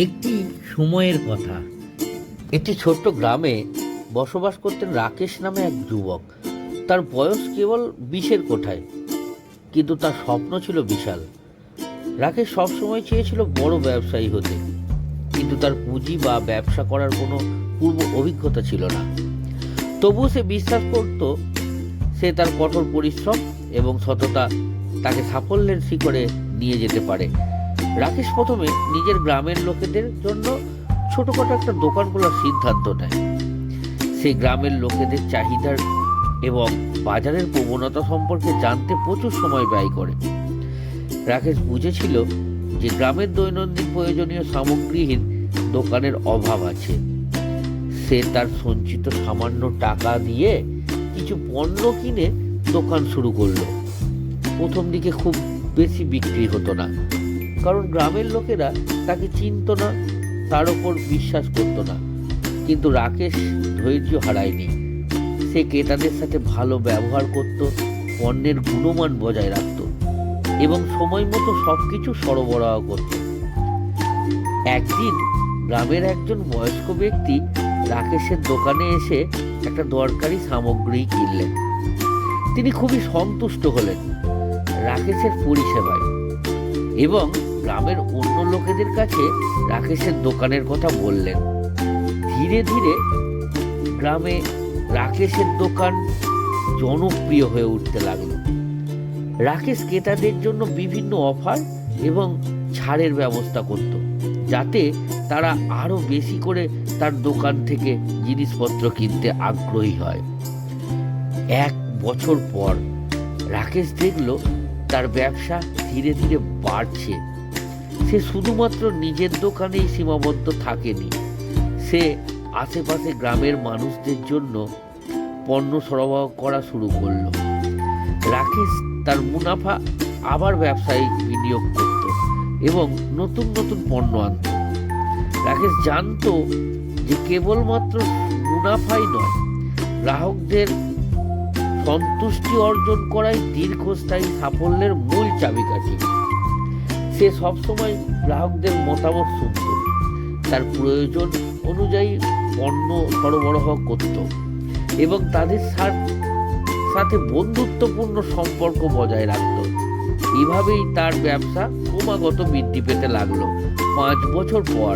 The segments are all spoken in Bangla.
একটি সময়ের কথা। একটি ছোট্ট গ্রামে বসবাস করতেন রাকেশ নামে এক যুবক। তার বয়স কেবল 20-এর কোঠায়, কিন্তু তার স্বপ্ন ছিল বিশাল। রাকেশ সবসময় চেয়েছিল বড় ব্যবসায়ী হতে, কিন্তু তার পুঁজি বা ব্যবসা করার কোনো পূর্ব অভিজ্ঞতা ছিল না। তবুও সে বিশ্বাস করত সে তার কঠোর পরিশ্রম এবং সততা তাকে সাফল্যের শিখরে নিয়ে যেতে পারে। রাকেশ প্রথমে নিজের গ্রামের লোকেদের জন্য ছোটখাটো একটা দোকান খোলার সিদ্ধান্ত নেয়। সে গ্রামের লোকেদের চাহিদার এবং বাজারের প্রবণতা সম্পর্কে জানতে প্রচুর সময় ব্যয় করে। রাকেশ বুঝেছিল যে গ্রামের দৈনন্দিন প্রয়োজনীয় সামগ্রীহীন দোকানের অভাব আছে। সে তার সঞ্চিত সামান্য টাকা দিয়ে কিছু পণ্য কিনে দোকান শুরু করলো। প্রথম দিকে খুব বেশি বিক্রি হতো না, কারণ গ্রামের লোকেরা তাকে চিনত না, তার ওপর বিশ্বাস করতো না। কিন্তু রাকেশ ধৈর্য হারায়নি। সে ক্রেতাদের সাথে ভালো ব্যবহার করত, পণ্যের গুণমান বজায় রাখত এবং সময় মতো সবকিছু সরবরাহ করত। একদিন গ্রামের একজন বয়স্ক ব্যক্তি রাকেশের দোকানে এসে একটা দরকারি সামগ্রী কিনলেন। তিনি খুবই সন্তুষ্ট হলেন রাকেশের পরিষেবায় এবং গ্রামের অন্য লোকেদের কাছে রাকেশের দোকানের কথা বললেন। ধীরে ধীরে গ্রামে রাকেশের দোকান জনপ্রিয় হয়ে উঠতে লাগলো। রাকেশ ক্রেতাদের জন্য বিভিন্ন অফার এবং ছাড়ের ব্যবস্থা করত, যাতে তারা আরো বেশি করে তার দোকান থেকে জিনিসপত্র কিনতে আগ্রহী হয়। 1 বছর পর রাকেশ দেখল তার ব্যবসা ধীরে ধীরে বাড়ছে। সে শুধুমাত্র নিজের দোকানেই সীমাবদ্ধ থাকেনি, সে আশেপাশে গ্রামের মানুষদের জন্য পণ্য সরবরাহ করা শুরু করলো। রাকেশ তার মুনাফা আবার ব্যবসায় বিনিয়োগ করত এবং নতুন নতুন পণ্য আনত। রাকেশ জানতো যে কেবলমাত্র মুনাফাই নয়, গ্রাহকদের সন্তুষ্টি অর্জন করাই দীর্ঘস্থায়ী সাফল্যের মূল চাবিকাঠি। সে সবসময় গ্রাহকদের মতামত শুনত, তার প্রয়োজন অনুযায়ী পণ্য সরবরাহ করত এবং তাদের সাথে বন্ধুত্বপূর্ণ সম্পর্ক বজায় রাখত। এভাবেই তার ব্যবসা ক্রমাগত বৃদ্ধি পেতে লাগলো। 5 বছর পর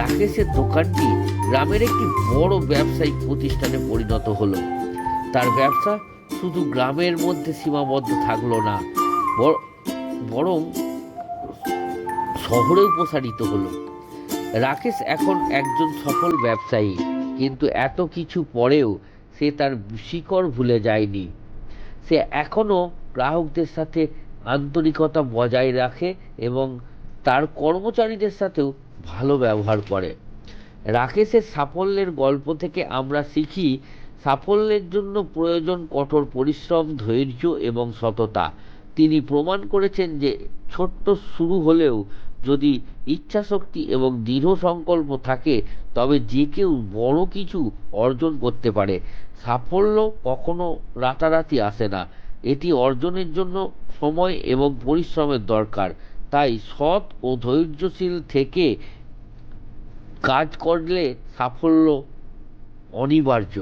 রাকেশের দোকানটি গ্রামের একটি বড় ব্যবসায়িক প্রতিষ্ঠানে পরিণত হলো। তার ব্যবসা শুধু গ্রামের মধ্যে সীমাবদ্ধ থাকলো না, বরং শহরেও প্রসারিত হলো। রাকেশ এখন একজন সফল ব্যবসায়ী, কিন্তু এত কিছু পরেও সে তার শিকড় ভুলে যায়নি। সে এখনো গ্রাহকদের সাথে আন্তরিকতা বজায় রাখে এবং তার কর্মচারীদের সাথেও ভালো ব্যবহার করে। রাকেশের সাফল্যের গল্প থেকে আমরা শিখি, সাফল্যের জন্য প্রয়োজন কঠোর পরিশ্রম, ধৈর্য এবং সততা। তিনি প্রমাণ করেছেন যে ছোট্ট শুরু হলেও যদি ইচ্ছাশক্তি এবং দৃঢ় সংকল্প থাকে, তবে যে কেউ বড় কিছু অর্জন করতে পারে। সাফল্য কখনো রাতারাতি আসে না, এটি অর্জনের জন্য সময় এবং পরিশ্রমের দরকার। তাই সৎ ও ধৈর্যশীল থেকে কাজ করলে সাফল্য অনিবার্য।